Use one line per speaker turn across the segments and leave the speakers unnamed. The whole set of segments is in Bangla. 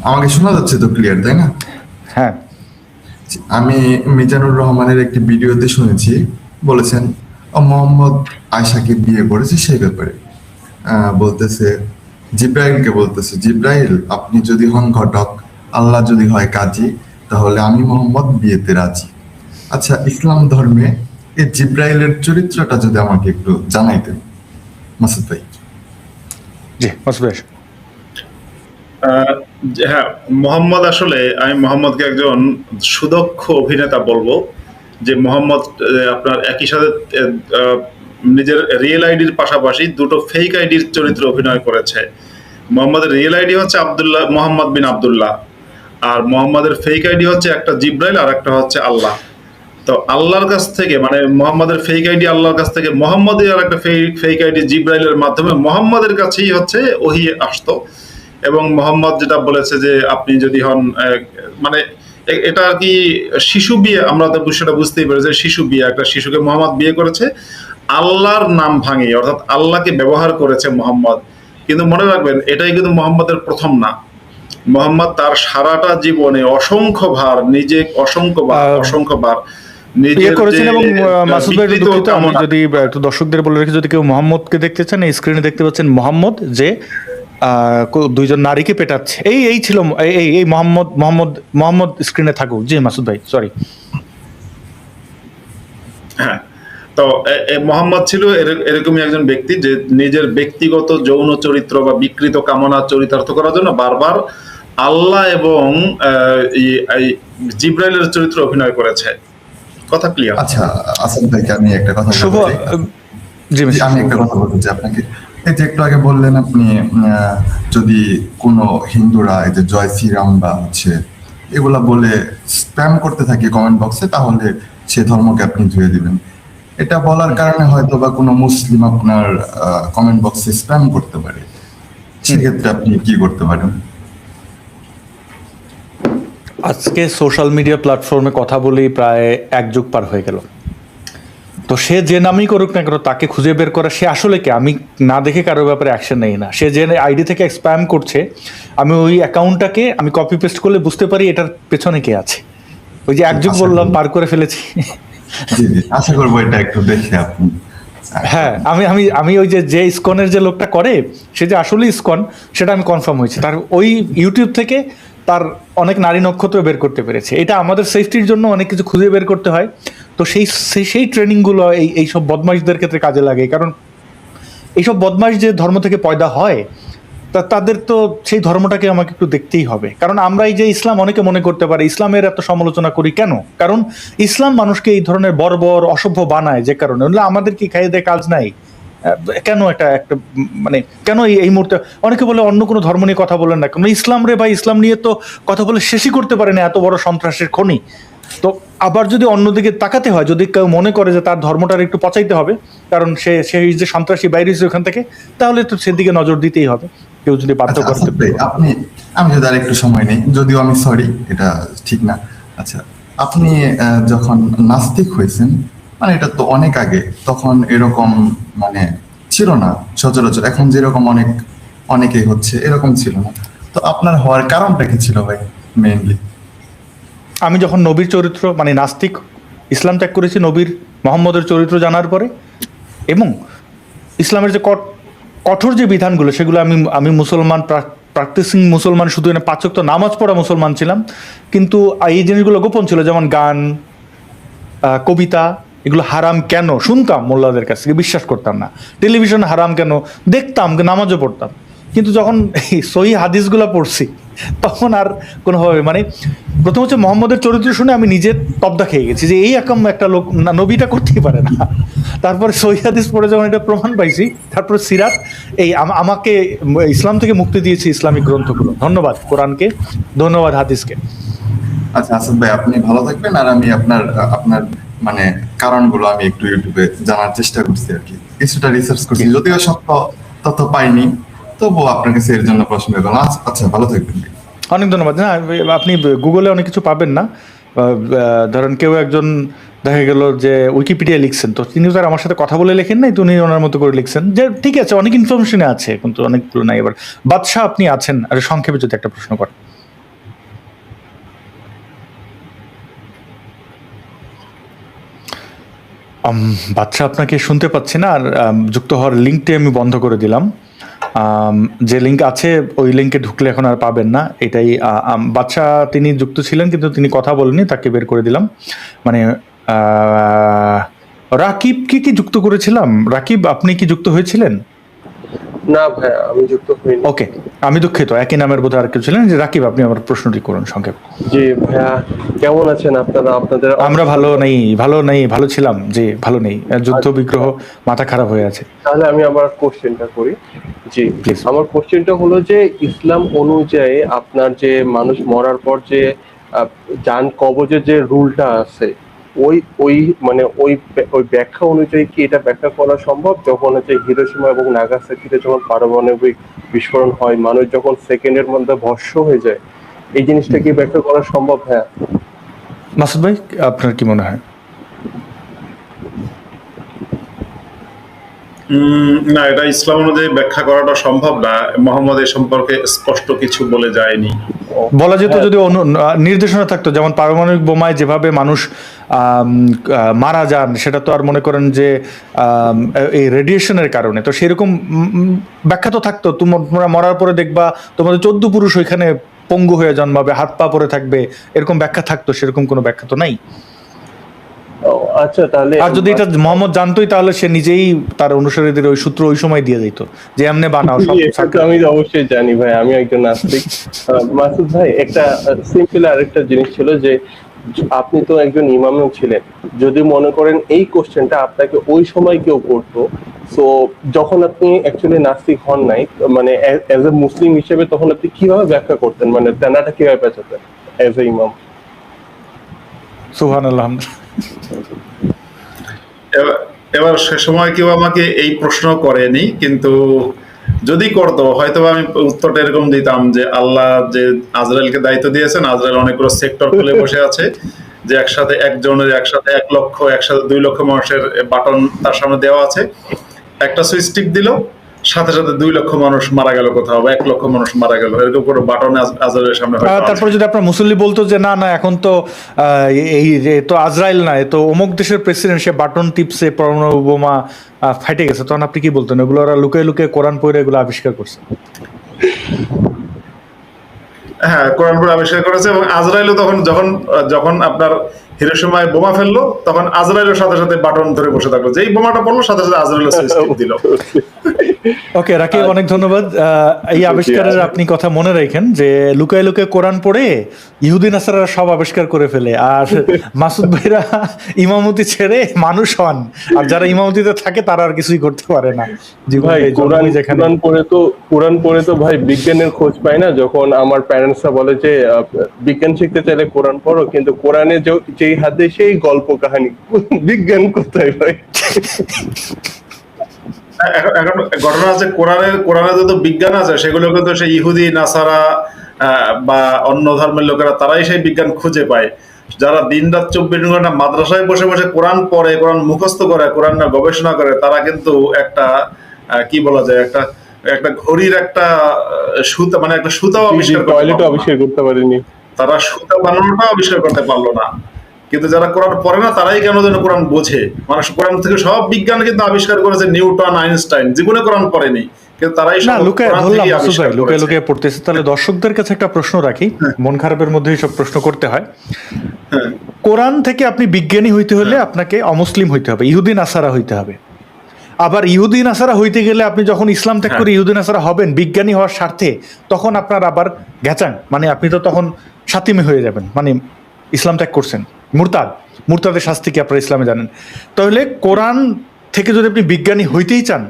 আমাকে শোনা যাচ্ছে তো ক্লিয়ার, তাই না?
হ্যাঁ।
আমি মিজানুর রহমানের একটি ভিডিওতে শুনেছি, বলেছেন মোহাম্মদ আয়সাকে বিয়ে করেছে সেই ব্যাপারে। বলতেছে, জিব্রাইলকে বলতেছে, জিব্রাইল আপনি যদি হন ঘটক, আল্লাহ যদি হয় কাজী, তাহলে আমি মোহাম্মদ বিয়েতে রাজি। আচ্ছা, ইসলাম ধর্মে এই জিব্রাইলের চরিত্রটা যদি আমাকে একটু জানাইতেন মাসুদ ভাই।
জি মাসুদ ভাই।
আহ, হ্যাঁ, মোহাম্মদ আসলে আমি মোহাম্মদকে একজন সুদক্ষ অভিনেতা বলবো। যে মোহাম্মদ আপনার একই সাথে আহ, নিজের রিয়েল আইডির পাশাপাশি দুটো ফেক আইডির চরিত্রে অভিনয় করেছে। মোহাম্মদের রিয়েল আইডি হচ্ছে আব্দুল্লাহ, মোহাম্মদ বিন আব্দুল্লাহ। আর মোহাম্মদের ফেক আইডি হচ্ছে একটা জিব্রাইল আর একটা হচ্ছে আল্লাহ। তো আল্লাহর কাছ থেকে মানে মোহাম্মদের ফেক আইডি আল্লাহর কাছ থেকে, মোহাম্মদের আর একটা ফেক আইডি জিব্রাইলের মাধ্যমে মোহাম্মদের কাছেই হচ্ছে ওহী আসতো। এবং মোহাম্মদ যেটা বলেছে যে আপনি যদি হন মানে এটা আর কি শিশু বিয়ে, আমরা তো বিষয়টা বুঝতেই পারি যে শিশু বিয়ে, একটা শিশুকে মোহাম্মদ বিয়ে করেছে আল্লাহর নাম ভাঙিয়ে, অর্থাৎ আল্লাহকে ব্যবহার করেছে মোহাম্মদ। কিন্তু মনে রাখবেন এটাই কিন্তু মোহাম্মদের প্রথম না। মোহাম্মদ তার সারাটা জীবনে অসংখ্যবার নিজে অসংখ্যবার
ইয়ে
নিজের যে
করেছেন। এবং মাসুদ ভাই
বিকৃত
দুঃখিত, আমি
কামনা।
যদি একটু দর্শকদের বলে রাখি, যদি কেউ মোহাম্মদকে দেখতে চান, এই স্ক্রিনে দেখতে পাচ্ছেন মোহাম্মদ যে দুইজন নারীকে পেটাচ্ছে। এই ছিল এই মোহাম্মদ মোহাম্মদ মোহাম্মদ স্ক্রিনে থাকুক। জি মাসুদ ভাই, সরি।
হ্যাঁ, তো মোহাম্মদ ছিল এরকমই একজন ব্যক্তি যে নিজের ব্যক্তিগত যৌন চরিত্র বা বিকৃত কামনা চরিতার্থ করার জন্য বারবার আল্লাহ এবং এই জিব্রাইলের চরিত্র অভিনয় করেছে। কথা ক্লিয়ার?
আচ্ছা, আসাদ ভাইকে আমি একটা কথা
শুভ।
বলতে চাই।
জি
জি, আমি একটা কথা বলতে চাই আপনাকে। এই যে একটু আগে বললেন আপনি, যদি কোনো হিন্দুরা এই যে জয় শ্রীরাম বা হচ্ছে এগুলা বলে স্প্যাম করতে থাকে কমেন্ট বক্সে, তাহলে সে ধর্মকে আপনি ধুয়ে দিবেন। এটা বলার কারণে হয়তো বা কোনো মুসলিম আপনার কমেন্ট বক্সে স্প্যাম করতে পারে, সেক্ষেত্রে আপনি কি করতে পারেন?
আজকে সোশ্যাল মিডিয়া প্ল্যাটফর্মে কথা বলেই প্রায় এক যুগ পার হয়ে গেল। তো সে যে নামই করুক না কেন, তাকে খুঁজে বের করা সে আসলে কে, আমি না দেখে কারোর ব্যাপারে অ্যাকশন নেই না। সে যে আইডি থেকে স্প্যাম করছে, আমি ওই অ্যাকাউন্টটাকে আমি কপি পেস্ট করলে বুঝতে পারি এটার পেছনে কে আছে। ওই যে এক যুগ বললাম, পার করে ফেলেছি।
জি জি, আশা করবো এটা একটু দেখে আপনি।
হ্যাঁ, আমি আমি আমি ওই যে ইসকনের যে লোকটা করে, সে যে আসলে ইসকন সেটা আমি কনফার্ম হয়েছে। তার ওই ইউটিউব থেকে তার অনেক নারী নক্ষত্র বের করতে পেরেছে। এটা আমাদের সেফটির জন্য অনেক কিছু খুঁজে বের করতে হয়। তো সেই ট্রেনিংগুলো এইসব বদমাইশদের ক্ষেত্রে কাজে লাগে। কারণ এইসব বদমাইশ যে ধর্ম থেকে পয়দা হয়, তাদের তো সেই ধর্মটাকে আমাকে একটু দেখতেই হবে। কারণ আমরা এই যে ইসলাম, অনেকে মনে করতে পারে ইসলামের এত সমালোচনা করি কেন, কারণ ইসলাম মানুষকে এই ধরনের বর্বর অসভ্য বানায়। যে কারণে আমাদের কি খাইয়ে দেয় কাজ নাই? কেন একটা একটা মানে কেন এই মুহূর্তে অনেকে বলে অন্য কোনো ধর্ম নিয়ে কথা বলেন না কেন? ইসলাম রে ভাই, ইসলাম নিয়ে তো কথা বলে শেষই করতে পারে না, এত বড় সন্ত্রাসের খনি। তো আবার যদি অন্যদিকে তাকাতে হয়, যদি কেউ মনে করে যে তার ধর্মটার একটু পচাইতে হবে, কারণ সেই যে সন্ত্রাসী বাইরে হয়েছে ওখান থেকে, তাহলে তো সেদিকে নজর দিতেই হবে, কেউ যদি বাধ্য
আচ্ছা,
করতে।
আসাদ ভাই, আমি যদি আর একটু সময় নেই, যদিও আমি সরি, এটা ঠিক না। আচ্ছা, আপনি যখন নাস্তিক হয়েছেন, মানে এটা তো অনেক আগে, তখন এরকম মানে ছিল না সচরাচর। এখন যেরকম অনেকেই হচ্ছে, এরকম ছিল না। তো আপনার হওয়ার কারণটা কি ছিল ভাই মেইনলি?
আমি যখন নবীর চরিত্র মানে নাস্তিক, ইসলাম ত্যাগ করেছি নবীর মোহাম্মদের চরিত্র জানার পরে, এবং ইসলামের যে কঠোর যে বিধানগুলো, সেগুলো আমি মুসলমান, প্র্যাকটিসিং মুসলমান, শুধু এনে 5 ওয়াক্ত নামাজ পড়া মুসলমান ছিলাম, কিন্তু এই জিনিসগুলো গোপন ছিল। যেমন গান, কবিতা, এগুলো হারাম কেন শুনতাম মোল্লাদের কাছ থেকে, বিশ্বাস করতাম না। টেলিভিশন হারাম কেন দেখতাম, নামাজও পড়তাম, কিন্তু যখন এই সহি হাদিসগুলো পড়ছি, তখন আর কোনোভাবে মানে প্রথম হচ্ছে মোহাম্মদের চরিত্র শুনে আমি নিজের তবদা খেয়ে গেছি যে এই একাম একটা লোক নবীটা করতেই পারে না। তারপরে সহি হাদিস পড়ে যখন এটা প্রমাণ পাইছি, তারপরে সিরাত, এই আমাকে ইসলাম থেকে মুক্তি দিয়েছে ইসলামিক গ্রন্থগুলো। ধন্যবাদ কোরআনকে, ধন্যবাদ হাদিসকে।
আচ্ছা আসাদ ভাই, আপনি ভালো থাকবেন। আর আমি আপনার আপনার মানে কারণগুলো আমি একটু ইউটিউবে জানার চেষ্টা করছি আর কি, কিছুটা রিসার্চ করছি, যদিও সত্য তথ্য পাইনি, তবুও আপনার কাছে এর জন্য প্রশ্ন করলাম। আচ্ছা, ভালো থাকবেন ভাই।
অনেক ধন্যবাদ। না, আপনি গুগলে অনেক কিছু পাবেন না। ধরেন কেউ একজন দেখা গেল যে উইকিপিডিয়া লিখছেন, তো তিনি তার আমার সাথে কথা বলে লেখেন নাই, তো উনি ওনার মতো করে লিখছেন, যে ঠিক আছে অনেক ইনফরমেশনে আছে কিন্তু অনেকগুলো নাই। এবার বাদশাহ আপনি আছেন, আর সংক্ষেপে যদি একটা প্রশ্ন করেন। বাচ্চা আপনাকে শুনতে পাচ্ছি না, আর যুক্ত হওয়ার লিঙ্কটি আমি বন্ধ করে দিলাম। যে লিঙ্ক আছে ওই লিঙ্কে ঢুকলে এখন আর পাবেন না। এটাই বাচ্চা তিনি যুক্ত ছিলেন কিন্তু তিনি কথা বলেনি, তাকে বের করে দিলাম। মানে রাকিবকে কি যুক্ত করেছিলাম? রাকিব, আপনি কি যুক্ত হয়েছিলেন?
না ভাই, আমি যুক্ত হইনি।
ওকে, আমি দুঃখিত, একই নামের বোধহয় আর কেউ ছিলেন। যে রাকিব, আপনি আমার প্রশ্নটি করুন সংক্ষেপ।
জি ভাইয়া, কেমন আছেন আপনারা? আপনাদের
আমরা ভালো ছিলাম, জি ভালো নেই, যুদ্ধ বিগ্রহ, মাথা খারাপ হয়ে আছে।
তাহলে আমি আমার কোশ্চেনটা করি। জি,
Please.
আমার কোশ্চেনটা হলো যে ইসলাম অনুযায়ী আপনার যে মানুষ মরার পর যে জান কবজের যে রুলটা আছে, ওই ওই মানে ওই ব্যাখ্যা অনুযায়ী কি এটা ব্যাখ্যা করা সম্ভব? যখন হচ্ছে হিরোশিমা এবং নাগাসাকিতে যখন পারমাণবিক বিস্ফোরণ হয়, মানুষ যখন সেকেন্ডের মধ্যে ভস্ম হয়ে যায়, এই জিনিসটা কি ব্যাখ্যা করা সম্ভব? হ্যাঁ
মাসুদ ভাই, আপনার কি মনে হয়?
না, এটা ইসলাম অনুযায়ী ব্যাখ্যা করাটা সম্ভব না। মোহাম্মদ এ সম্পর্কে স্পষ্ট কিছু বলে যায়নি।
বলা যেত যদি নির্দেশনা থাকতো, যেমন পারমাণবিক বোমায় যেভাবে মানুষ মারা যান, সেটা তো আর মনে করেন যে এই রেডিয়েশনের কারণে, তো সেরকম ব্যাখ্যা তো থাকতো। তোমরা মরার পরে দেখবা তোমাদের 14 পুরুষ ওইখানে পঙ্গু হয়ে জন্মাবে, হাত পা পরে থাকবে, এরকম ব্যাখ্যা থাকতো। সেরকম কোনো ব্যাখ্যা তো নাই।
আচ্ছা, তাহলে
আর যদি এটা মোহাম্মদ জানতোই তাহলে সে নিজেই তার অনুসারীদের ওই সূত্র ওই সময় দিয়ে দিত যে এমনি বানাও সব।
আমি অবশ্যই জানি ভাই, আমি একজন নাস্তিক। মাসুদ ভাই, একটা সিম্পল আরেকটা জিনিস ছিল যে আপনি তো একজন ইমামও ছিলেন। যদি মনে করেন এই কোশ্চেনটা আপনাকে ওই সময় কেউ করতো, তো যখন আপনি অ্যাকচুয়ালি নাস্তিক হন নাই, মানে এজ এ মুসলিম হিসেবে, তখন আপনি কিভাবে ব্যাখ্যা করতেন, মানে তেনাটা কিভাবে পেঁচাতেন এজ এ ইমাম?
সুবহানাল্লাহ।
এবার সে সময় কেউ আমাকে এই প্রশ্ন করেনি, কিন্তু যদি করতো হয়তো আমি উত্তরটা এরকম দিতাম যে আল্লাহ যে আজরাইলকে দায়িত্ব দিয়েছেন, আজরাইল অনেকগুলো সেক্টর খুলে বসে আছে, যে একসাথে 1 লক্ষ, একসাথে 2 লক্ষ মানুষের বাটন তার সামনে দেওয়া আছে। একটা সুইচ টিপ দিল, সাথে সাথে 2 লক্ষ মানুষ মারা গেল, কোথাও বা 1 লক্ষ মানুষ মারা গেল, এরকম কোনো বাটন আজরাইলের সামনে হয়তো আছে।
তারপর যদি আপনার মুসল্লি বলতো যে না না, এখন তো এই যে তো আজরাইল না, এ তো অমুক দেশের প্রেসিডেন্ট, সে বাটন টিপসে পরমাণু বোমা ফাইটে গেছে, তখন আপনি কি বলতেন? এগুলো ওরা লুকিয়ে লুকিয়ে কোরআন পড়ে এগুলো আবিষ্কার করছে।
হ্যাঁ, কোরআন পড়ে আবিষ্কার করেছে। এবং আজরাইলও তখন যখন আপনার হিরোশিমায় বোমা ফেললো, তখন আজরাইলের সাথে সাথে বাটন ধরে বসে থাকলো, যেই বোমাটা পড়লো সাথে সাথে আজরাইলের সুইচ টিপ দিল।
ওকে রাকিব, অনেক ধন্যবাদ। এই আবিষ্কারের আপনি কথা মনে রাখেন যে লুকায় লুকায় কোরআন পড়ে ইহুদি নাসারারা সব আবিষ্কার করে ফেলে, আর মাসুদ ভাইরা ইমামতি ছেড়ে মানুষ হন, আর যারা ইমামতিতে থাকে তারা আর কিছুই করতে পারে না।
ভাই, কোরআন পড়ে তো ভাই বিজ্ঞানের খোঁজ পায় না। যখন আমার প্যারেন্টসরা বলে যে বিজ্ঞান শিখতে চাইলে কোরআন পড়ো, কিন্তু কোরআনে যেই হাতে সেই গল্প কাহিনী, বিজ্ঞান কোথায় ভাই?
এখন ঘটনা আছে, কোরআনে যত বিজ্ঞান আছে সেগুলো কিন্তু সেই ইহুদি নাসারা বা অন্য ধর্মের লোকেরা, তারাই সেই বিজ্ঞান খুঁজে পায়। যারা দিনরাত 24 ঘন্টা মাদ্রাসায় বসে বসে কোরআন পড়ে, কোরআন মুখস্থ করে, কোরআন গবেষণা করে, তারা কিন্তু একটা কি বলা যায়, একটা ঘড়ির একটা সুতা, মানে একটা সুতাও আবিষ্কার
করতে পারেনি।
তারা সুতা বানানোটা আবিষ্কার করতে পারলো না। কিন্তু যারা কোরআন পড়ে না তারাই কেন যেন কোরআন বোঝে। মানুষ কোরআন থেকে সব বিজ্ঞান কিন্তু আবিষ্কার করেছে নিউটন, আইনস্টাইন, জীবনে কোরআন পড়েনি, কিন্তু তারাই
না লুকায় ধরলাম মাসুদ ভাই, লুকায় লুকায় পড়তেছে। তাহলে দর্শকদের কাছে একটা প্রশ্ন রাখি, মন খারাপের মধ্যেই সব প্রশ্ন করতে হয়। কোরআন থেকে আপনি বিজ্ঞানী হইতে হলে আপনাকে অমুসলিম হইতে হবে, ইহুদি নাসারা হইতে হবে। আবার ইহুদি নাসারা হইতে গেলে আপনি যখন ইসলাম ত্যাগ করে ইহুদি নাসারা হবেন বিজ্ঞানী হওয়ার স্বার্থে, তখন আপনার আবার গ্যাচাং, মানে আপনি তো তখন সাতিমে হয়ে যাবেন, মানে ইসলাম ত্যাগ করছেন, মুরতাদের শাস্তি কি আপনারা ইসলামে জানেন। তাহলে কোরআন থেকে যদি আপনি বিজ্ঞানী হইতেই চান,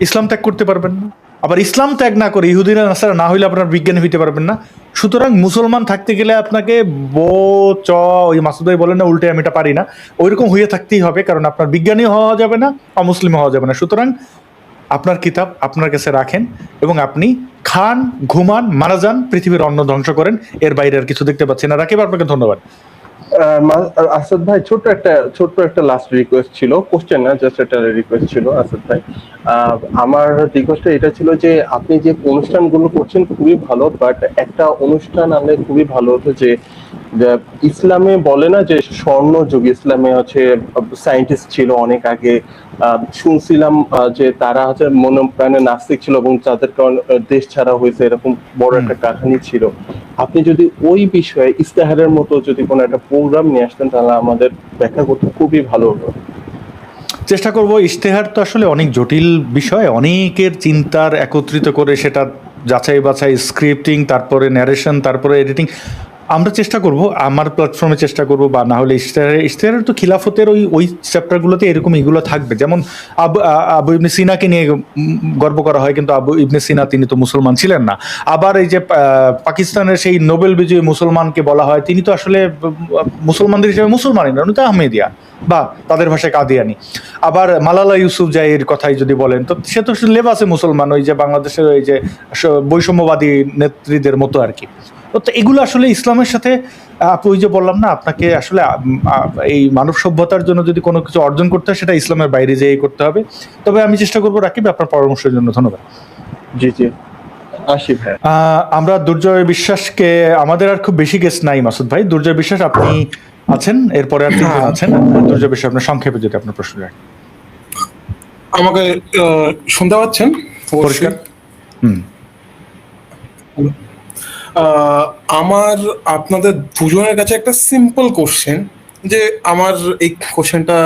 ইসলাম ত্যাগ করতে পারবেন না। আবার ইসলাম ত্যাগ না করে ইহুদিরা নাসারা না হইলে আপনার বিজ্ঞানী হইতে পারবেন না। সুতরাং মুসলমান থাকতে গেলে আপনাকে ওই মাসুদ ভাই বলেন না উল্টে আমি এটা পারি না, ওইরকম হয়ে থাকতেই হবে, কারণ আপনার বিজ্ঞানী হওয়া যাবে না, অমুসলিম হওয়া যাবে না। সুতরাং আপনার কিতাব আপনার কাছে রাখেন এবং আপনি খান, ঘুমান, মারা যান, পৃথিবীর অন্ন ধ্বংস করেন, এর বাইরে আর কিছু দেখতে পাচ্ছি না। রাকিব, আপনাকে ধন্যবাদ।
আসাদ ভাই, ছোট্ট একটা লাস্ট রিকোয়েস্ট ছিল, কোশ্চেন না, জাস্ট একটা রিকোয়েস্ট ছিল। আসাদ ভাই, আমার রিকোয়েস্টটা এটা ছিল যে আপনি যে অনুষ্ঠানগুলো করছেন খুবই ভালো, বাট একটা অনুষ্ঠান আনলে খুবই ভালো হতো, যে যে ইসলামে বলে না যে স্বর্ণ যুগ, ইসলামে হচ্ছে সায়েন্টিস্ট ছিল অনেক আগে। শুনছিলাম যে তারা হচ্ছে মনে প্রাণে নাস্তিক ছিল এবং তাদের কারণে দেশ ছাড়া হয়েছে, এরকম বড় একটা কাহিনী ছিল। আপনি যদি ওই বিষয়ে ইস্তেহারের মতো যদি কোনো একটা প্রোগ্রাম নিয়ে আসতেন তাহলে আমাদের ব্যাখ্যা করতে খুবই ভালো হতো।
চেষ্টা করব। ইশতেহার তো আসলে অনেক জটিল বিষয়, অনেকের চিন্তার একত্রিত করে সেটা যাচাই বাছাই, স্ক্রিপ্টিং, তারপরে ন্যারেশন, তারপরে এডিটিং। আমরা চেষ্টা করব, আমার প্ল্যাটফর্মে চেষ্টা করব, বা না হলে ইশতেহারের তো খিলাফতের ওই চ্যাপ্টারগুলোতে এরকম এগুলো থাকবে। যেমন আবু ইবনে সিনাকে নিয়ে গর্ব করা হয়, কিন্তু আবু ইবনে সিনা তিনি তো মুসলমান ছিলেন না। আবার এই যে পাকিস্তানের সেই নোবেল বিজয়ী মুসলমানকে বলা হয় তিনি তো আসলে মুসলমানদের হিসেবে মুসলমানই না, উনি তো আহমেদিয়া বা তাদের ভাষায় কাদিয়ানি। আবার মালালা ইউসুফজাইয়ের কথাই যদি বলেন, তো সে তো লেবাসে মুসলমান, ওই যে বাংলাদেশের ওই যে বৈষম্যবাদী নেত্রীদের মতো আর কি। তো এগুলো আসলে ইসলামের সাথে, আপনি ওই যে বললাম না আপনাকে, আসলে এই মানব সভ্যতার জন্য যদি কোনো কিছু অর্জন করতে হয় সেটা ইসলামের বাইরে যেয়ে করতে হবে। তবে আমি চেষ্টা করবো। রাকিব, আপনার পরামর্শের জন্য ধন্যবাদ।
জি জি, আসি ভাই।
আমরা দুর্জয় বিশ্বাসকে, আমাদের আর খুব বেশি গেস্ট নাই মাসুদ ভাই। দুর্জয় বিশ্বাস আপনি আছেন, এরপরে আর তিনজন আছেন। দুর্জয় বিশ্বাস, আপনার সংক্ষেপে যদি আপনার প্রশ্ন রাখেন।
আমাকে শুনতে পাচ্ছেন?
পরিষ্কার।
আমার আপনাদের দুজনের কাছে একটা সিম্পল কোশ্চেন, যে আমার এই কোশ্চেনটা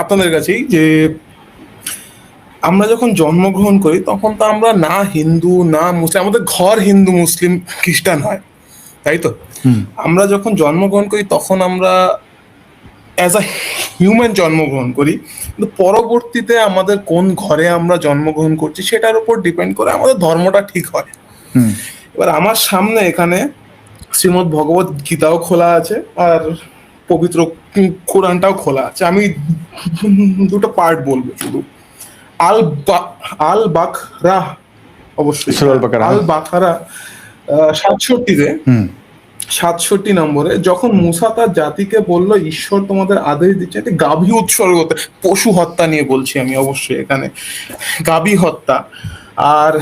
আপনাদের কাছেই, যে আমরা যখন জন্মগ্রহণ করি তখন তো আমরা না হিন্দু না মুসলিম, আমাদের ঘর হিন্দু মুসলিম খ্রিস্টান হয়, তাই তো? আমরা যখন জন্মগ্রহণ করি তখন আমরা অ্যাজ আ হিউম্যান জন্মগ্রহণ করি, কিন্তু পরবর্তীতে আমাদের কোন ঘরে আমরা জন্মগ্রহণ করছি সেটার উপর ডিপেন্ড করে আমাদের ধর্মটা ঠিক হয়। এবার আমার সামনে এখানে শ্রীমদ্ ভগবত গীতাও খোলা আছে আর পবিত্র কোরআনটাও খোলা আছে। আমি দুটো পার্ট বলবো শুধু। আল বাকরা, অবশ্যই আল বাকরা 67 নম্বরে যখন মুসা তার জাতিকে বলল ঈশ্বর তোমাদের আদেশ দিচ্ছে গাভী উৎসর্গ করতে, পশু হত্যা নিয়ে বলছি আমি অবশ্যই এখানে, গাভী হত্যা। আর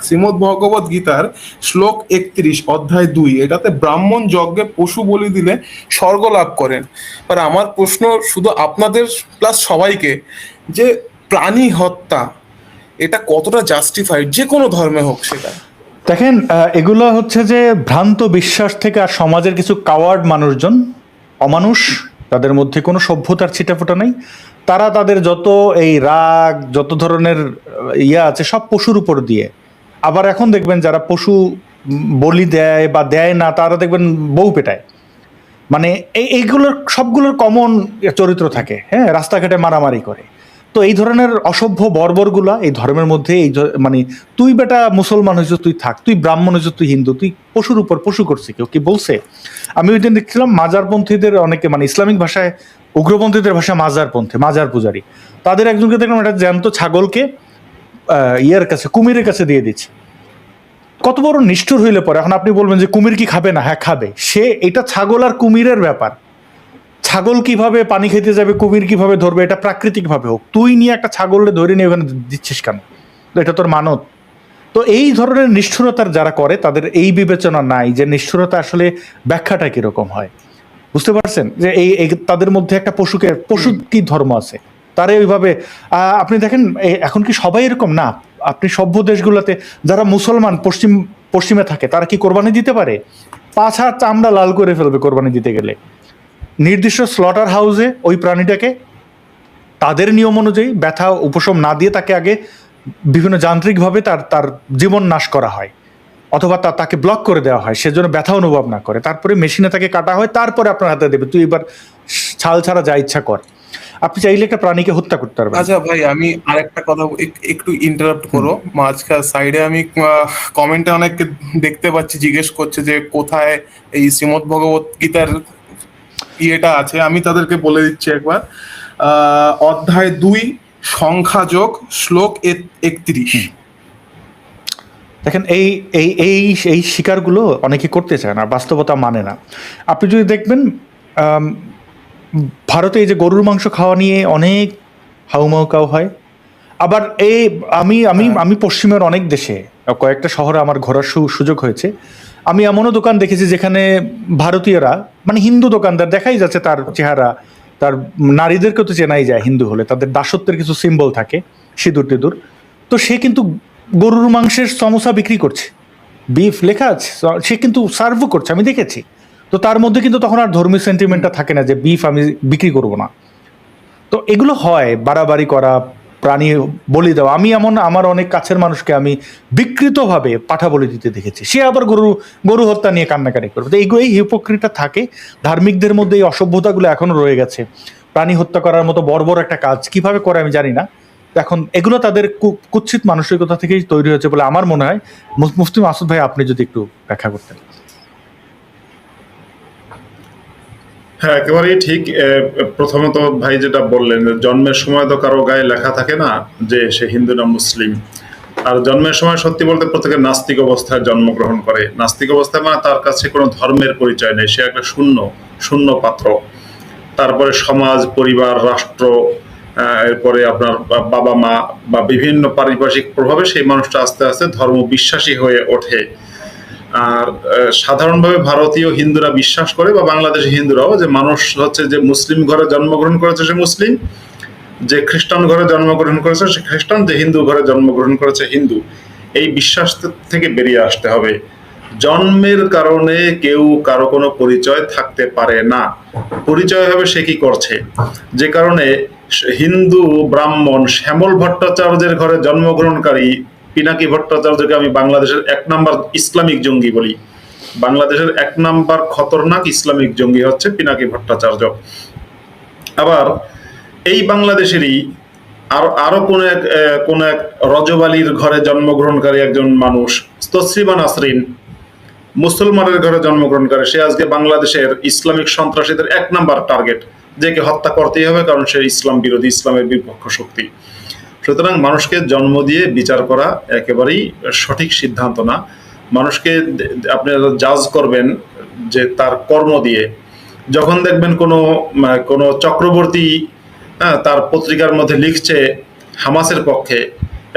শ্রীমদ্ ভগবত গীতার শ্লোক 31 অধ্যায় 2, এটাতে ব্রাহ্মণ যজ্ঞে পশু বলি দিলে স্বর্গ লাভ করেন। আর আমার প্রশ্ন শুধু আপনাদের প্লাস সবাইকে, যে প্রাণী হত্যা এটা কতটা জাস্টিফাইড, যে কোনো ধর্মে হোক সেটা?
দেখেন, এগুলো হচ্ছে যে ভ্রান্ত বিশ্বাস থেকে, আর সমাজের কিছু কাওয়ার্ড মানুষজন, অমানুষ, তাদের মধ্যে কোনো সভ্যতার ছিটাফোটা নেই। তারা তাদের যত এই রাগ, যত ধরনের ইয়া আছে সব পশুর উপর দিয়ে। আবার এখন দেখবেন যারা পশু বলি দেয় বা দেয় না, তারা দেখবেন বউ পেটায়। মানে এইগুলোর সবগুলোর কমন চরিত্র থাকে। হ্যাঁ, রাস্তাঘাটে মারামারি করে। তো এই ধরনের অসভ্য বর্বরগুলা এই ধর্মের মধ্যে, এই মানে তুই বেটা মুসলমান হয়েছ তুই থাক, তুই ব্রাহ্মণ হয়েছ তুই হিন্দু, তুই পশুর উপর পশু করছে, কেউ কি বলছে? আমি ওই দিন দেখছিলাম মাজারপন্থীদের অনেকে, মানে ইসলামিক ভাষায় উগ্রপন্থীদের ভাষায় মাজারপন্থী, মাজার পূজারী, তাদের একজনকে দেখলাম একটা জ্যান্ত ছাগলকে ইয়ের কাছে, কুমিরের কাছে দিয়ে দিচ্ছে। কত বড় নিষ্ঠুর হইলে পরে। এখন আপনি বলবেন যে কুমির কি খাবে না? হ্যাঁ খাবে। সে, এটা ছাগল আর কুমিরের ব্যাপার। ছাগল কিভাবে পানি খেতে যাবে, কুমির কিভাবে ধরবে, এটা প্রাকৃতিক ভাবে হোক। তুই নিয়ে একটা ছাগলকে ধরে নিয়ে ওখানে দিচ্ছিস কেন? এটা তোর মানত। তো এই ধরনের নিষ্ঠুরতার যারা করে তাদের এই বিবেচনা নাই যে নিষ্ঠুরতা আসলে ব্যাখ্যাটা কিরকম হয়। বুঝতে পারছেন যে এই তাদের মধ্যে একটা পশু কি ধর্ম আছে, তারে ওইভাবে আপনি দেখেন। এখন কি সবাই এরকম না? আপনি সভ্য দেশগুলোতে যারা মুসলমান পশ্চিমে থাকে তারা কি কোরবানি দিতে পারে? 5 হাত চামড়া লাল করে ফেলবে কোরবানি দিতে গেলে। নির্দিষ্ট স্লটার হাউসে ওই প্রাণীটাকে তাদের নিয়ম অনুযায়ী ব্যথা উপশম না দিয়ে তাকে আগে বিভিন্ন যান্ত্রিকভাবে তার জীবন নাশ করা হয়, অথবা তাকে ব্লক করে দেওয়া হয়, সেজন্য ব্যথা অনুভব না করে। তারপরে মেশিনে তাকে কাটা হয়, তারপরে আপনার হাতে দেবে, তুই এবার ছাল ছাড়া যা ইচ্ছা কর। আপনি চাইলে একটা প্রাণীকে হত্যা করতে পারবেন।
আচ্ছা ভাই, আমি আরেকটা কথা একটু ইন্টারাপ্ট করো। মাঝখান সাইডে আমি কমেন্টে অনেককে দেখতে পাচ্ছি জিজ্ঞেস করছে যে কোথায় এই শ্রীমদ্ ভগবত গীতার ইয়েটা আছে। আমি তাদেরকে বলে দিচ্ছি একবার, অধ্যায় 2 সংখ্যাযোগ শ্লোক 31।
দেখেন, এই এই এই এই শিকারগুলো অনেকে করতে চায় না, বাস্তবতা মানে না। আপনি যদি দেখবেন ভারতে এই যে গরুর মাংস খাওয়া নিয়ে অনেক হাউমাউ হয়। আবার আমি পশ্চিমের অনেক দেশে, কয়েকটা শহরে আমার ঘোরার সুযোগ হয়েছে। আমি এমনও দোকান দেখেছি যেখানে ভারতীয়রা, মানে হিন্দু দোকানদার, দেখাই যাচ্ছে তার চেহারা, তার নারীদেরকে তো চেনাই যায় হিন্দু হলে, তাদের দাসত্বের কিছু সিম্বল থাকে, সিঁদুর টিঁদুর, তো সে কিন্তু গরুর মাংসের সমোসা বিক্রি করছে, বিফ লেখা আছে, সে কিন্তু সার্ভও করছে, আমি দেখেছি। তো তার মধ্যে কিন্তু তখন আর ধর্মীয় সেন্টিমেন্টটা থাকে না যে বিফ আমি বিক্রি করব না। তো এগুলো হয়, বাড়াবাড়ি করা, প্রাণী বলি দেওয়া। আমি আমার অনেক কাছের মানুষকে আমি বিকৃতভাবে পাঠা বলি দিতে দেখেছি, সে আবার গরু হত্যা নিয়ে কান্নাকাটি করবে। তো এইগুলো, এই হিপোক্রিটা থাকে ধার্মিকদের মধ্যে, এই অসভ্যতাগুলো এখনো রয়ে গেছে। প্রাণী হত্যা করার মতো বর্বর একটা কাজ কিভাবে করে আমি জানি না। এখন এগুলো তাদের কুৎসিত মানসিকতা থেকেই তৈরি হয়েছে বলে আমার মনে হয়। মুফতি মাসুদ ভাই, আপনি যদি একটু ব্যাখ্যা করতেন।
হ্যাঁ, একেবারেই ঠিক। প্রথমত ভাই যেটা বললেন, জন্মের সময় তো কারো গায়ে লেখা থাকে না যে সে হিন্দু না মুসলিম। আর জন্মের সময় সত্যি বলতে প্রত্যেকে নাস্তিক অবস্থায় জন্মগ্রহণ করে। নাস্তিক অবস্থায় মানে তার কাছে কোনো ধর্মের পরিচয় নেই, সে একটা শূন্য পাত্র। তারপরে সমাজ, পরিবার, রাষ্ট্র, এরপরে আপনার বাবা মা বা বিভিন্ন পারিপার্শ্বিক প্রভাবে সেই মানুষটা আস্তে আস্তে ধর্ম বিশ্বাসী হয়ে ওঠে। আর সাধারণভাবে ভারতীয় হিন্দুরা বিশ্বাস করে, বা বাংলাদেশি হিন্দুরাও, যে মানুষ হচ্ছে যে মুসলিম ঘরে জন্মগ্রহণ করেছে সে মুসলিম, যে খ্রিস্টান ঘরে জন্মগ্রহণ করেছে সে খ্রিস্টান, যে হিন্দু ঘরে জন্মগ্রহণ করেছে হিন্দু। এই বিশ্বাস থেকে বেরিয়ে আসতে হবে। জন্মের কারণে কেউ কারো কোনো পরিচয় থাকতে পারে না। পরিচয় হবে সে কি করছে। যে কারণে হিন্দু ব্রাহ্মণ শ্যামল ভট্টাচার্যের ঘরে জন্মগ্রহণকারী পিনাকি ভট্টাচার্যকে আমি বাংলাদেশের 1 নাম্বার ইসলামিক জঙ্গি বলি। বাংলাদেশের 1 নাম্বার খতরনাক ইসলামিক জঙ্গি হচ্ছে পিনাকি ভট্টাচার্য। আবার এই বাংলাদেশেরই আরো কোন এক রজব আলীর ঘরে জন্মগ্রহণকারী একজন মানুষ, তসলিমা নাসরিন, মুসলমানের ঘরে জন্মগ্রহণকারী, সে আজকে বাংলাদেশের ইসলামিক সন্ত্রাসীদের 1 নাম্বার টার্গেট, যেকে হত্যা করতেই হবে, কারণ সে ইসলাম বিরোধী, ইসলামের বিপক্ষ শক্তি। সুতরাং মানুষকে জন্ম দিয়ে বিচার করা একেবারেই সঠিক সিদ্ধান্ত না। মানুষকে আপনি জাজ করবেন যে তার কর্ম দিয়ে। যখন দেখবেন কোনো চক্রবর্তী তার পত্রিকার মধ্যে লিখছে হামাসের পক্ষে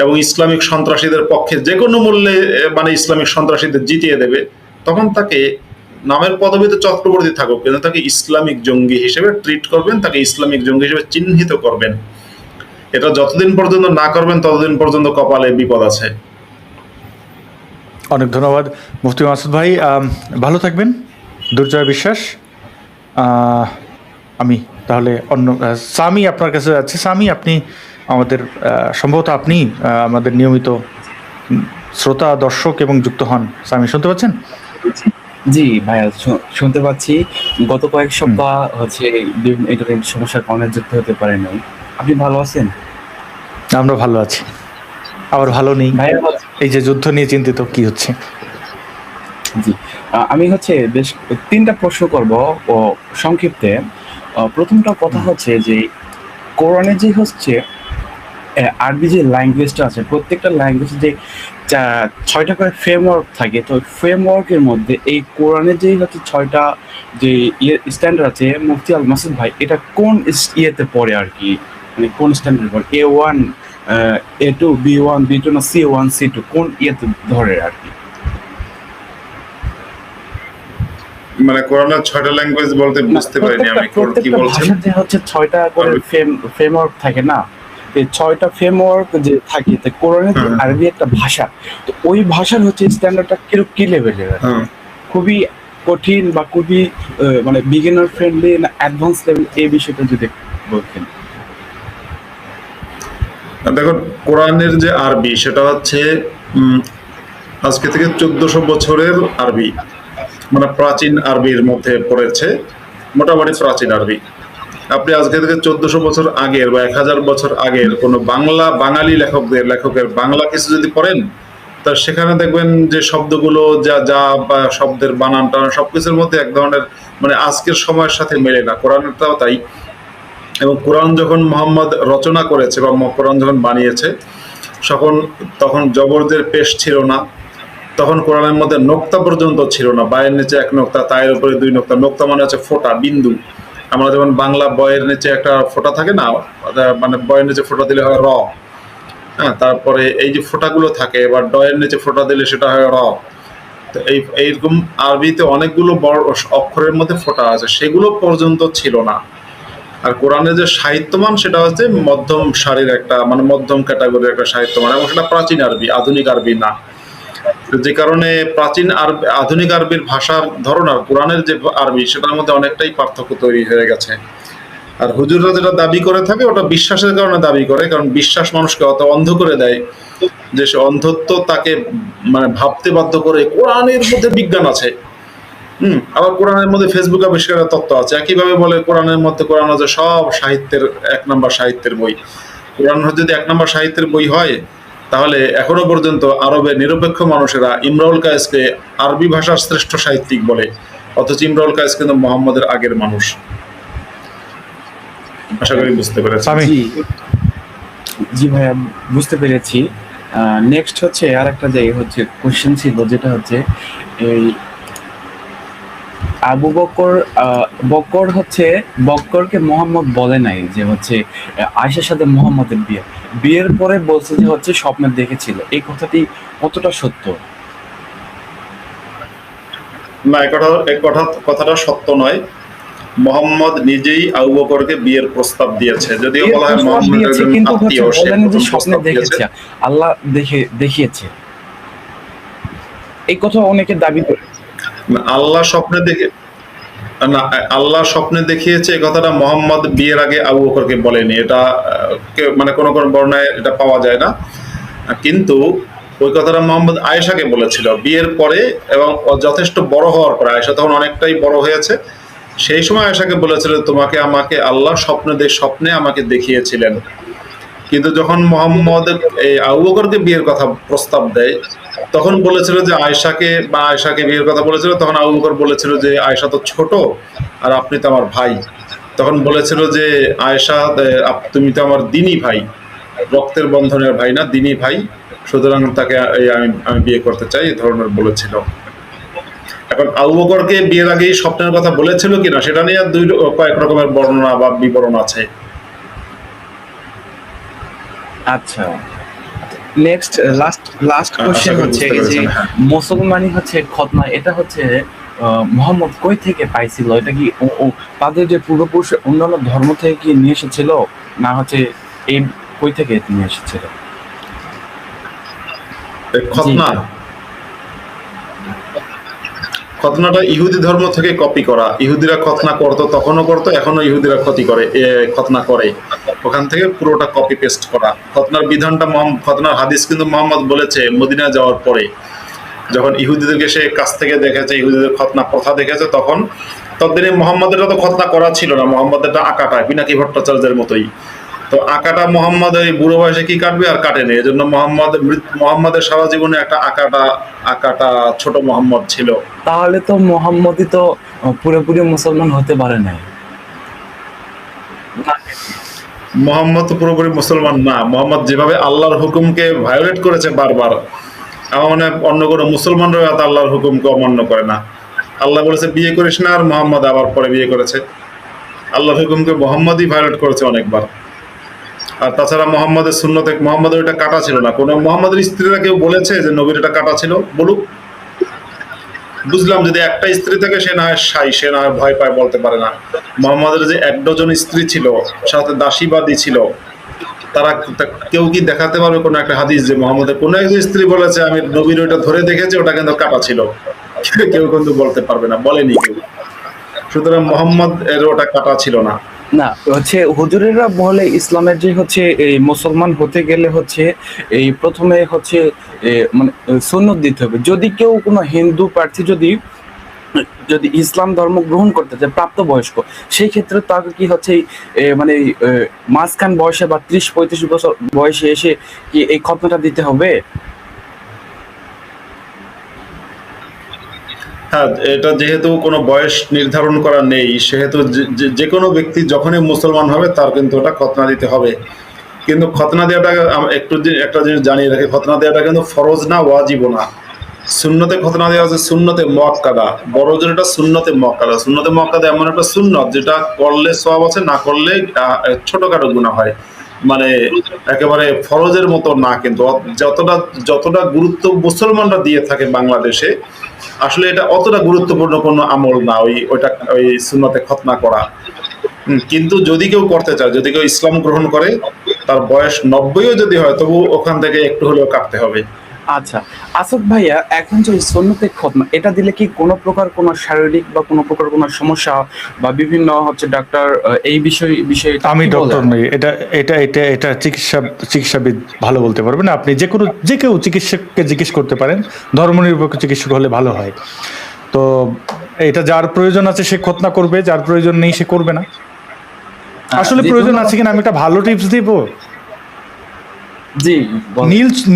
এবং ইসলামিক সন্ত্রাসীদের পক্ষে, যে কোনো মূল্যে মানে ইসলামিক সন্ত্রাসীদের জিতিয়ে দেবে, তখন তাকে নামের পদবিতে চক্রবর্তী থাকুক, কিন্তু তাকে ইসলামিক জঙ্গি হিসেবে ট্রিট করবেন, তাকে ইসলামিক জঙ্গি হিসেবে চিহ্নিত করবেন। এটা যতদিন পর্যন্ত না করবেন ততদিন পর্যন্ত কপালে বিপদ আছে।
অনেক ধন্যবাদ মুফতি মাসুদ ভাই, ভালো থাকবেন। দুর্জয় বিশ্বাস। আমি তাহলে সামি আপনার কাছে যাচ্ছি। সামি, আপনি আমাদের সম্ভবত আপনি আমাদের নিয়মিত শ্রোতা, দর্শক এবং যুক্ত হন। সামি, শুনতে পাচ্ছেন?
জি ভাইয়া, শুনতে পাচ্ছি। গত কয়েক সপ্তাহ হচ্ছে বিভিন্ন ইন্টারনেট সমস্যার কারণে যুক্ত হতে পারে নাই। আপনি ভালো আছেন?
আমরা ভালো আছি, আবার ভালো নেই। এই যে যুদ্ধ নিয়ে চিন্তিত, কি হচ্ছে?
জি, আমি হচ্ছে বেশ 3টা প্রশ্ন করব ও সংক্ষিপ্তে। প্রথমটা কথা হচ্ছে যে কোরআনে যে হচ্ছে আরবি যে ল্যাঙ্গুয়েজটা আছে, প্রত্যেকটা ল্যাঙ্গুয়েজে যে 6টা করে ফ্রেমওয়ার্ক থাকে, তো ফ্রেমওয়ার্কের মধ্যে এই কোরআনের যেই হচ্ছে 6টা যে স্ট্যান্ডার্ড আছে, মুফতি আল মাসুদ ভাই, এটা কোন ইয়েতে পড়ে আর কি, মানে কোন স্ট্যান্ডার্ড পড়ে? A1, A2, B1, B2 না C1, C2, কোন ইয়েতে ধরে আর কি?
মানে কোরআনের 6টা ল্যাঙ্গুয়েজ বলতে বুঝতে পারিনি আমি কি বলছেন।
ভাষাতে হচ্ছে 6টা করে ফ্রেমওয়ার্ক থাকে না, এই 6টা ফ্রেমওয়ার্ক যে থাকে, তো কোরআনের যে আরবি একটা ভাষা, তো ওই ভাষার হচ্ছে স্ট্যান্ডার্ডটা কি লেভেলের? খুবই কঠিন বা খুবই মানে বিগিনার ফ্রেন্ডলি না অ্যাডভান্স লেভেল, এই বিষয়টা যদি বলতেন।
দেখুন, কোরআনের যে আরবি সেটা হচ্ছে আজকে থেকে 1400 বছরের আরবি, মানে প্রাচীন আরবির মধ্যে পড়েছে, মোটামুটি প্রাচীন আরবি। আপনি আজকে থেকে 1400 বছর আগের বা 1000 বছর আগের কোনো বাঙালি লেখকের বাংলা কিছু যদি পড়েন, তা সেখানে দেখবেন যে শব্দগুলো যা বা শব্দের বানান টানান সবকিছুর মধ্যে এক ধরনের মানে আজকের সময়ের সাথে মেলে না। কোরআনেরটাও তাই। এবং কোরআন যখন মুহাম্মদ রচনা করেছে বা কোরআন যখন বানিয়েছে, তখন জবরদের পেশ ছিল না, তখন কোরআনের মধ্যে নোক্তা পর্যন্ত ছিল না। বায়ের নিচে 1 নোক্তা, তায়ের উপরে 2 নোক্তা। নোক্তা মানে হচ্ছে ফোঁটা, বিন্দু। আমরা যেমন বাংলা বয়ের নিচে একটা ফোঁটা থাকে না, মানে বয়ের নিচে ফোঁটা দিলে হয় র, হ্যাঁ, তারপরে এই যে ফোঁটাগুলো থাকে, এবার ডয়ের নিচে ফোঁটা দিলে সেটা হয় র। তো এইরকম আরবিতে অনেকগুলো বড় অক্ষরের মধ্যে ফোঁটা আছে, সেগুলো পর্যন্ত ছিল না। আর কোরআনের যে সাহিত্যমান সেটা হচ্ছে মধ্যম সারির একটা, মানে মধ্যম ক্যাটাগরির একটা সাহিত্যমান, এবং সেটা প্রাচীন আরবি, আধুনিক আরবি না। যে কারণে প্রাচীন আরবি, আধুনিক আরবির ভাষার ধরন আর কোরআনের যে আরবি, সেটার মধ্যে অনেকটাই পার্থক্য তৈরি হয়ে গেছে। আর হুজুররা যেটা দাবি করে থাকে ওটা বিশ্বাসের কারণে দাবি করে, কারণ বিশ্বাস মানুষকে অত অন্ধ করে দেয় যে সে অন্ধত্ব তাকে মানে ভাবতে বাধ্য করে কোরআনের মধ্যে বিজ্ঞান আছে। আবার কোরআনের মধ্যে ফেসবুক আবিষ্কারের তত্ত্ব আছে। একইভাবে বলে কোরআনের মধ্যে, কোরআন হচ্ছে সব সাহিত্যের 1 নম্বর সাহিত্যের বই। কোরআন যদি 1 নম্বর সাহিত্যের বই হয়, তাহলে এখনো পর্যন্ত আরবের নিরপেক্ষ মানুষেরা ইমরাউল কায়েসকে আরবি ভাষার শ্রেষ্ঠ সাহিত্যিক বলে, অথচ ইমরাউল কায়েস কিন্তু মোহাম্মদের আগের মানুষ। আশা করি বুঝতে পেরেছি।
আমি
জি জি ভাইয়া, বুঝতে পেরেছি। নেক্সট হচ্ছে আর একটা জায়গায় হচ্ছে কোশ্চেন ছিল, যেটা হচ্ছে এই আবু বকর বক্করকে মোহাম্মদ বলে নাই যে হচ্ছে আয়েশার সাথে মোহাম্মদের বিয়ের পরে বলছে যে হচ্ছে স্বপ্নে দেখেছিল। এই কথাটি কতটা সত্য?
না, কথাটা সত্য নয়। মোহাম্মদ নিজেই আবু বকরকে বিয়ের প্রস্তাব দিয়েছে, যদিও
বিয়ের
বলা হয়
প্রস্তাব
মোহাম্মদের
দিয়েছে,
একজন
কিন্তু হচ্ছে
আত্মীয়, সে
বলেন যে
প্রথম
স্বপ্নে
প্রস্তাব দিয়েছে।
দেখেছে, আল্লাহ দেখিয়েছে। এই কথা অনেকে দাবি করে।
আল্লাহ স্বপ্নে দেখে না, আল্লাহ স্বপ্নে দেখিয়েছে এই কথাটা মোহাম্মদ বিয়ের আগে আবু বকরকে বলেনি। এটা মানে কোন বর্ণায় এটা পাওয়া যায় না। কিন্তু ওই কথাটা মোহাম্মদ আয়েশাকে বলেছিল বিয়ের পরে, এবং যথেষ্ট বড় হওয়ার পরে। আয়েশা তখন অনেকটাই বড় হয়েছে। সেই সময় আয়েশাকে বলেছিল, তোমাকে আমাকে আল্লাহ স্বপ্নে আমাকে দেখিয়েছিলেন। কিন্তু যখন মোহাম্মদ এই আবু বকরকে বিয়ের কথা প্রস্তাব দেয়, তখন বলেছিল যে আয়েশাকে বিয়ের কথা বলেছিল, তখন আবু বকর বলেছিল যে আয়েশা তো ছোট, আর আপনি তো আমার ভাই। তখন বলেছিল যে আয়েশা, তুমি তো আমার দিনী ভাই, রক্তের বন্ধনের ভাই না, দিনী ভাই, সুতরাং তাকে আমি বিয়ে করতে চাই, এই ধরনের বলেছিল। এখন আবু বকরকে বিয়ের আগেই স্বপ্নের কথা বলেছিল কিনা সেটা নিয়ে কয়েক রকমের বর্ণনা বা বিবরণ আছে।
আচ্ছা, নেক্সট লাস্ট কোশ্চেন
আশা করি
হচ্ছে
বুঝতে
যে
পেরেছেন। হ্যাঁ,
মুসলমানই হচ্ছে খতনা, এটা হচ্ছে মোহাম্মদ কই থেকে পাইছিল? এটা কি তাদের যে পূর্বপুরুষ অন্যান্য ধর্ম থেকে কি নিয়ে এসেছিল, না হচ্ছে এই কই থেকে নিয়ে এসেছিল?
এই খতনাটা ইহুদি ধর্ম থেকে কপি করা। ইহুদিরা খতনা করতো, তখনও করতো, এখনো ইহুদিরা খতনা করে। ওখান থেকে পুরোটা কপি পেস্ট করা। খতনার বিধানটা, খতনার হাদিস কিন্তু মোহাম্মদ বলেছে মদিনা যাওয়ার পরে, যখন ইহুদিদেরকে সে কাছ থেকে দেখেছে, ইহুদিদের খতনা প্রথা দেখেছে, তখন ততদিনে মোহাম্মদের তো খতনা করা ছিল না। মোহাম্মদেরটা আঁকাটা পিনাকি ভট্টাচার্যের মতোই। তো আঁকাটা মোহাম্মদ এই বুড়ো বয়সে কি কাটবে, আর কাটেনি। এই জন্য মোহাম্মদের সারা জীবনে একটা আঁকাটা ছোট মোহাম্মদ ছিল।
তাহলে তো মোহাম্মদই তো পুরোপুরি মুসলমান হতে পারে নাই।
মোহাম্মদ তো পুরোপুরি মুসলমান না। মোহাম্মদ যেভাবে আল্লাহর হুকুমকে ভায়োলেট করেছে বারবার, আমার মনে হয় অন্য কোনো মুসলমানরাও এত আল্লাহর হুকুমকে অমান্য করে না। আল্লাহ বলেছে বিয়ে করিস না, আর মোহাম্মদ আবার পরে বিয়ে করেছে। আল্লাহর হুকুমকে মোহাম্মদই ভায়োলেট করেছে অনেকবার। আর তাছাড়া মোহাম্মদের ওইটা কাটা ছিল না। কোনো মোহাম্মদের স্ত্রীরা কেউ বলেছে যে নবীর এটা কাটা ছিল? বলুক। বুঝলাম যদি একটা স্ত্রী থাকে সে না হয় সে না হয় ভয় পায়, বলতে পারে না। মোহাম্মদের যে 1 ডজন স্ত্রী ছিল, সাথে দাসীবাদী ছিল, তারা কেউ কি দেখাতে পারবে কোনো একটা হাদিস যে মোহাম্মদের কোনো একজন স্ত্রী বলেছে আমি নবীর ওইটা ধরে দেখেছি, ওটা কিন্তু কাটা ছিল? কেউ কিন্তু বলতে পারবে না, বলেনি কেউ। সুতরাং মোহাম্মদ এর ওটা কাটা ছিল না।
না, হচ্ছে হুজুরেরা বলে ইসলামের যে হচ্ছে এই মুসলমান হতে গেলে হচ্ছে এই প্রথমে হচ্ছে মানে সুন্নত দিতে হবে। যদি কেউ কোনো হিন্দু প্রার্থী যদি ইসলাম ধর্ম গ্রহণ করতে চায় প্রাপ্তবয়স্ক, সেই ক্ষেত্রে তাকে কি হচ্ছে মানে মাঝখান বয়সে বা 30-35 বছর বয়সে এসে কি এই খতনাটা দিতে হবে?
হ্যাঁ, এটা যেহেতু কোনো বয়স নির্ধারণ করা নেই, সেহেতু যে কোনো ব্যক্তি যখনই মুসলমান হবে তার কিন্তু ওটা খতনা দিতে হবে। কিন্তু খতনা দেওয়াটা একটা জিনিস জানিয়ে রাখি, খতনা দেওয়াটা কিন্তু ফরজ না, ওয়াজিবও না। সুন্নতে খতনা দেওয়া আছে, সুন্নতে মুআক্কাদা। বড় যেটা সুন্নতে মুআক্কাদা। সুন্নতে মুআক্কাদা এমন একটা সুন্নত যেটা করলে সওয়াব আছে, না করলে ছোটখাটো গুনাহ হয়। মানে একেবারে ফরজের মতো না, কিন্তু যতটা গুরুত্ব মুসলমানরা দিয়ে থাকে বাংলাদেশে, আসলে এটা অতটা গুরুত্বপূর্ণ কোনো আমল না, ওই সুন্নতে খতনা করা। কিন্তু যদি কেউ করতে চায়, যদি কেউ ইসলাম গ্রহণ করে, তার বয়স 90ও যদি হয়, তবু ওখান থেকে একটু হলেও কাটতে হবে।
আচ্ছা, আসাদ ভাইয়া, এখন যে সুন্নতে খতনা এটা দিলে কি কোনো প্রকার কোনো শারীরিক বা কোনো প্রকার কোনো সমস্যা বা বিভিন্ন হচ্ছে ডাক্তার এই বিষয়ে
আমি ডক্টর নই, এটা এটা এটা এটা চিকিৎসাবিদ ভালো বলতে পারবেন। আপনি যে কেউ চিকিৎসককে জিজ্ঞেস করতে পারেন, ধর্মনিরপেক্ষ চিকিৎসক হলে ভালো হয়। তো এটা যার প্রয়োজন আছে সে খতনা করবে, যার প্রয়োজন নেই সে করবে না। আসলে প্রয়োজন আছে কিনা আমি একটা ভালো টিপস দিব।
জি,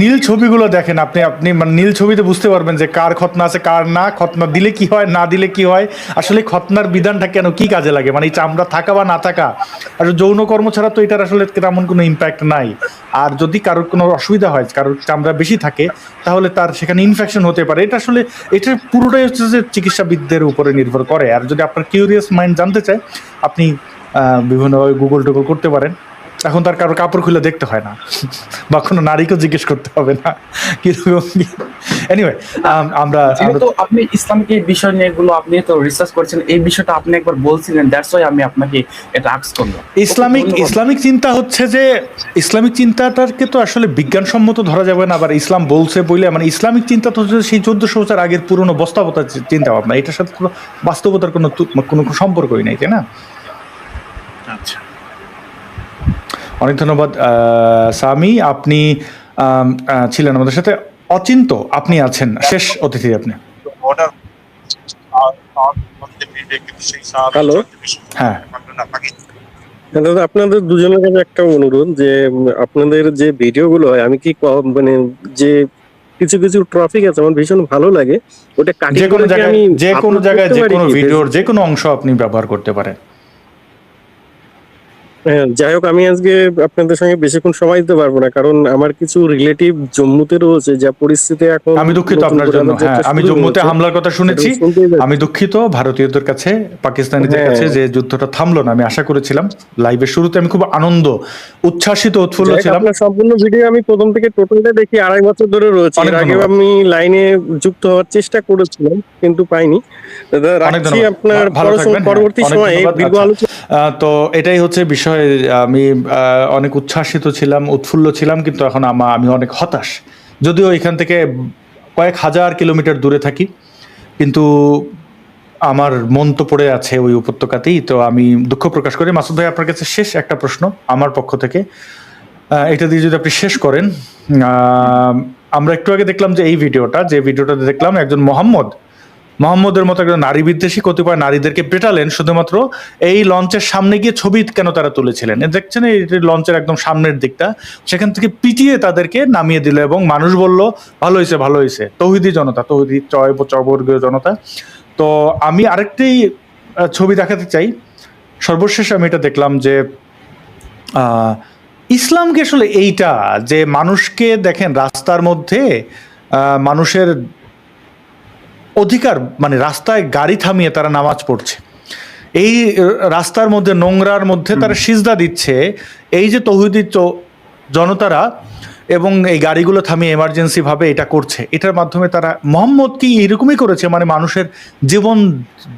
নীল ছবিগুলো দেখেন, আপনি মানে নীল ছবিতে বুঝতে পারবেন যে কার খতনা আছে কার না, খতনা দিলে কি হয় না দিলে কি হয়, আসলে খতনার বিধানটা কেন কি কাজে লাগে, মানে এই চামড়া থাকা বা না থাকা। আর যৌন কর্ম ছাড়া তো এটার আসলে তেমন কোনো ইম্প্যাক্ট নাই। আর যদি কারোর কোনো অসুবিধা হয়, কারোর চামড়া বেশি থাকে, তাহলে তার সেখানে ইনফেকশন হতে পারে। এটা পুরোটাই হচ্ছে যে চিকিৎসাবিদদের উপরে নির্ভর করে। আর যদি আপনার কিউরিয়াস মাইন্ড জানতে চায়, আপনি বিভিন্নভাবে গুগল টুগল করতে পারেন। এখন তার কারোর কাপড় খুলে দেখতে হয় না, বা কোনো নারীকেও জিজ্ঞেস করতে হবে না কিরকম। এনিওয়ে, আমরা
যেহেতু আপনি ইসলামিক এই বিষয় নিয়ে এগুলো আপনি তো রিসার্চ করেছেন, এই বিষয়টা আপনি একবার বলছিলেন, দ্যাটস ওয়াই আমি আপনাকে এটা আস্ক করলাম।
ইসলামিক চিন্তা হচ্ছে যে ইসলামিক চিন্তাটাকে তো আসলে বিজ্ঞানসম্মত ধরা যাবে না। আবার ইসলাম বলছে বলে মানে ইসলামিক চিন্তা তো হচ্ছে সেই 1400 বছর আগের পুরনো বস্তাবতার চিন্তা ভাবনা, এটার সাথে কোনো বাস্তবতার কোনো সম্পর্কই নাই, তাই না?
আচ্ছা,
অনেক ধন্যবাদ সামি, আপনি ছিলেন আমাদের সাথে। অচিন্ত, আপনি আছেন শেষ অতিথি আপনি।
হ্যালো,
হ্যাঁ,
দাদা আপনাদের দুজনের কাছে একটা অনুরোধ যে আপনাদের যে ভিডিওগুলো হয়, আমি কি মানে যে কিছু কিছু ট্রফিক আছে আমার ভীষণ ভালো লাগে, ওটা কাটিং
যে কোনো
করে কি
জায়গায়
আমি
যে কোনো
upload
জায়গায়
করতে
যে
পারি
কোনো
কি?
ভিডিওর যে কোনো অংশ আপনি ব্যবহার করতে পারেন।
হ্যাঁ, যাই হোক, আমি আজকে আপনাদের সঙ্গে বেশিক্ষণ সময় দিতে পারবো না, কারণ আমার কিছু রিলেটিভ জম্মুতে রয়েছে, যা পরিস্থিতি এখন।
আমি দুঃখিত
নতুন
আপনার
করে
জন্য।
আবার
হ্যাঁ,
যাত্রা
আমি
শুরু
জম্মুতে
হয়েছে।
হামলার কথা শুনেছি।
এটা শুনতেই পাচ্ছি।
আমি দুঃখিত ভারতীয়দের কাছে, পাকিস্তানিদের
হ্যাঁ।
কাছে যে যুদ্ধটা থামলো না। আমি আশা করেছিলাম, লাইভের শুরুতে আমি খুব উচ্ছ্বাসিত উৎফুল্ল
যাই হোক,
ছিলাম।
আপনার সম্পূর্ণ ভিডিও আমি প্রথম থেকে টোটালটা দেখি, 2.5 বছর ধরে রয়েছে।
অনেক
এর আগেও
ধন্যবাদ।
আমি লাইনে যুক্ত হওয়ার চেষ্টা করেছিলাম, কিন্তু পাইনি। দাদা,
অনেক
রাখছি।
ধন্যবাদ,
আপনার
ভালো থাকবেন। হ্যাঁ,
পরবর্তী
অনেক
সময়ে
ধন্যবাদ।
দীর্ঘ
আচ্ছা,
আলোচনা।
তো এটাই হচ্ছে বিষয়। আমি অনেক উচ্ছ্বাসিত ছিলাম, উৎফুল্ল ছিলাম, কিন্তু এখন আমি অনেক হতাশ। যদিও এখান থেকে কয়েক হাজার কিলোমিটার দূরে থাকি, কিন্তু আমার মন তো পড়ে আছে ওই উপত্যকাতেই। তো আমি দুঃখ প্রকাশ করি। মাসুদ ভাই, আপনার কাছে শেষ একটা প্রশ্ন আমার পক্ষ থেকে, এটা দিয়ে যদি আপনি শেষ করেন। আমরা একটু আগে দেখলাম যে যে ভিডিওটা দেখলাম, একজন মোহাম্মদের মতো একজন নারী বিদ্বেষী কতিপয় নারীদেরকে পেটালেন শুধুমাত্র এই লঞ্চের সামনে গিয়ে ছবি কেন তারা তুলেছিলেন। দেখছেন এই লঞ্চের একদম সামনের দিকটা, সেখান থেকে পিটিয়ে তাদেরকে নামিয়ে দিল এবং মানুষ বলল ভালো হয়েছে। তৌহিদি জনতা, তৌহিদি চবর্গীয় জনতা। তো আমি আরেকটি ছবি দেখাতে চাই। সর্বশেষ আমি এটা দেখলাম যে ইসলামকে আসলে এইটা যে মানুষকে দেখেন রাস্তার মধ্যে মানুষের অধিকার, মানে রাস্তায় গাড়ি থামিয়ে তারা নামাজ পড়ছে, এই রাস্তার মধ্যে নোংরার মধ্যে তারা সিজদা দিচ্ছে, এই যে তৌহিদি জনতারা এবং এই গাড়িগুলো থামিয়ে এমার্জেন্সি ভাবে এটা করছে, এটার মাধ্যমে তারা মোহাম্মদ কি এরকমই করেছে, মানে মানুষের জীবন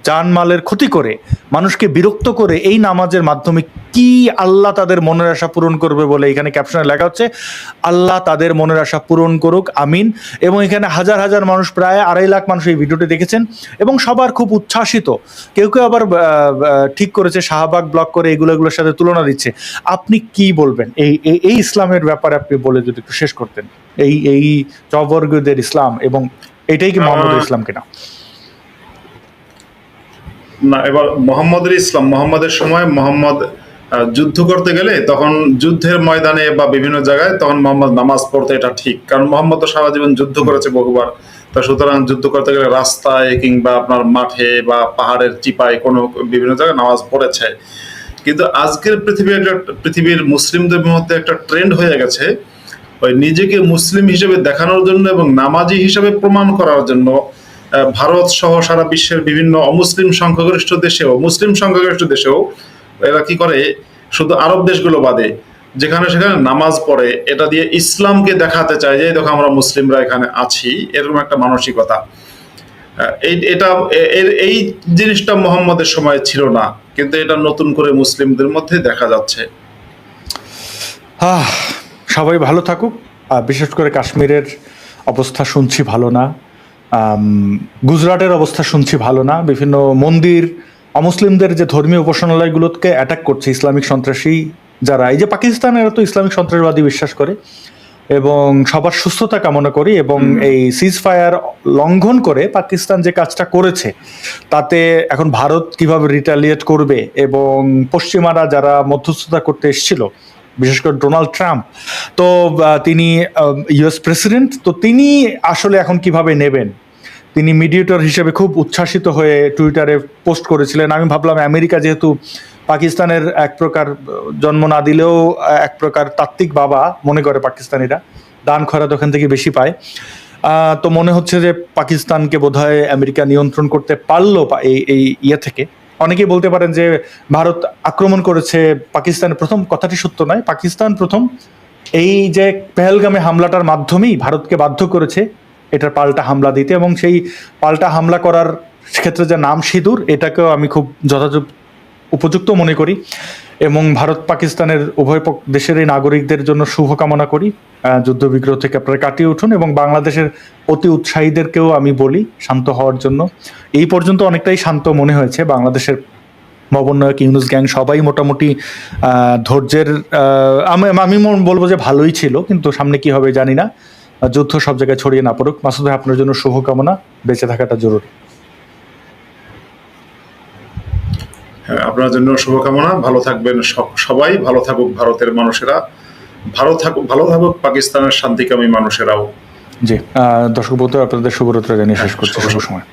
জানমালের ক্ষতি করে, মানুষকে বিরক্ত করে এই নামাজের মাধ্যমে কি আল্লাহ তাদের মনের আশা পূরণ করবে বলে এখানে ক্যাপশনে লেখা হচ্ছে, আল্লাহ তাদের মনের আশা পূরণ করুক, আমিন। এবং এখানে হাজার হাজার মানুষ, প্রায় 2.5 লাখ মানুষ এই ভিডিওটি দেখেছেন এবং সবার খুব উচ্ছ্বাসিত। কেউ কেউ আবার ঠিক করেছে শাহবাগ ব্লক করে এগুলোর সাথে তুলনা দিচ্ছে। আপনি কি বলবেন এই ইসলামের ব্যাপারে? আপনি বলে যদি একটু শেষ করতেন, এই চবর্গীয়দের ইসলাম, এবং এটাই কি মোহাম্মদের ইসলাম কিনা?
না, এবার মোহাম্মদের সময় মোহাম্মদ যুদ্ধ করতে গেলে তখন যুদ্ধের ময়দানে বা বিভিন্ন জায়গায় তখন মোহাম্মদ নামাজ পড়তে, এটা ঠিক, কারণ মোহাম্মদ তো সারা জীবন যুদ্ধ করেছে বহুবার। তা সুতরাং যুদ্ধ করতে গেলে রাস্তায় কিংবা আপনার মাঠে বা পাহাড়ের চিপায় কোনো বিভিন্ন জায়গায় নামাজ পড়েছে। কিন্তু আজকের পৃথিবীর মুসলিমদের মধ্যে একটা ট্রেন্ড হয়ে গেছে, ওই নিজেকে মুসলিম হিসেবে দেখানোর জন্য এবং নামাজি হিসেবে প্রমাণ করার জন্য ভারত সহ সারা বিশ্বের বিভিন্ন অমুসলিম সংখ্যাগরিষ্ঠ দেশেও, মুসলিম সংখ্যাগরিষ্ঠ দেশেও এরা কি করে, শুধু আরব দেশগুলো বাদে যেখানে সেখানে নামাজ পড়ে, এটা দিয়ে ইসলামকে দেখাতে চায় যে দেখো আমরা মুসলিমরা এখানে আছি, এরকম একটা মানসিকতা। এই জিনিসটা মোহাম্মদের সময় ছিল না, কিন্তু এটা নতুন করে মুসলিমদের মধ্যে দেখা যাচ্ছে।
সবাই ভালো থাকুক। বিশেষ করে কাশ্মীরের অবস্থা শুনছি ভালো না, গুজরাটের অবস্থা শুনছি ভালো না। বিভিন্ন মন্দির, অমুসলিমদের যে ধর্মীয় উপাসনালয়গুলোকে অ্যাটাক করছে ইসলামিক সন্ত্রাসী যারা, এই যে পাকিস্তানেরা তো ইসলামিক সন্ত্রাসবাদী বিশ্বাস করে। এবং সবার সুস্থতা কামনা করি, এবং এই সিজ ফায়ার লঙ্ঘন করে পাকিস্তান যে কাজটা করেছে তাতে এখন ভারত কিভাবে রিটালিয়েট করবে, এবং পশ্চিমারা যারা মধ্যস্থতা করতে এসেছিল, বিশেষ করে ডোনাল্ড ট্রাম্প, তো তিনি ইউএস প্রেসিডেন্ট, তো তিনি আসলে এখন কিভাবে নেবেন। তিনি মিডিয়েটর হিসেবে খুব উচ্ছ্বাসিত হয়ে টুইটারে পোস্ট করেছিলেন। আমি ভাবলাম আমেরিকা যেহেতু পাকিস্তানের এক প্রকার জন্ম না দিলেও এক প্রকার তাত্ত্বিক বাবা মনে করে পাকিস্তানিরা, দান খয়রাত ওখান থেকে বেশি পায়, তো মনে হচ্ছে যে পাকিস্তানকে বোধহয় আমেরিকা নিয়ন্ত্রণ করতে পারলো এই ইয়ে থেকে। অনেকেই বলতে পারেন যে ভারত আক্রমণ করেছে পাকিস্তান প্রথম, কথাটি সত্য নয়। পাকিস্তান প্রথম এই যে পেহেলগামে হামলাটার মাধ্যমেই ভারতকে বাধ্য করেছে এটার পাল্টা হামলা দিতে, এবং সেই পাল্টা হামলা করার ক্ষেত্রে যে নাম সিঁদুর, এটাকেও আমি খুব যথাযথ উপযুক্ত মনে করি, এবং ভারত পাকিস্তানের উভয় দেশেরই নাগরিকদের জন্য শুভকামনা করি। যুদ্ধবিগ্রহ থেকে আপনারা কাটিয়ে উঠুন, এবং বাংলাদেশের অতি উৎসাহীদেরকেও আমি বলি শান্ত হওয়ার জন্য। এই পর্যন্ত অনেকটাই শান্ত মনে হয়েছে বাংলাদেশের মবন্নয়ক, ইউনুস গ্যাং সবাই মোটামুটি ধৈর্যের, আমি বলবো যে ভালোই ছিল, কিন্তু সামনে কি হবে জানি না। যুদ্ধ সব জায়গায় ছড়িয়ে না পড়ুক। মাসুদ ভাই, আপনার জন্য শুভকামনা, বেঁচে থাকাটা জরুরি।
হ্যাঁ, আপনার জন্য শুভকামনা। ভালো থাকবেন সবাই, ভালো থাকুক ভারতের মানুষেরা, ভালো থাকুক পাকিস্তানের শান্তিকামী মানুষেরাও।
জি, দর্শক বন্ধু, আপনাদের শুভরাত্রি জানিয়ে শেষ করছি। শুভ সময়।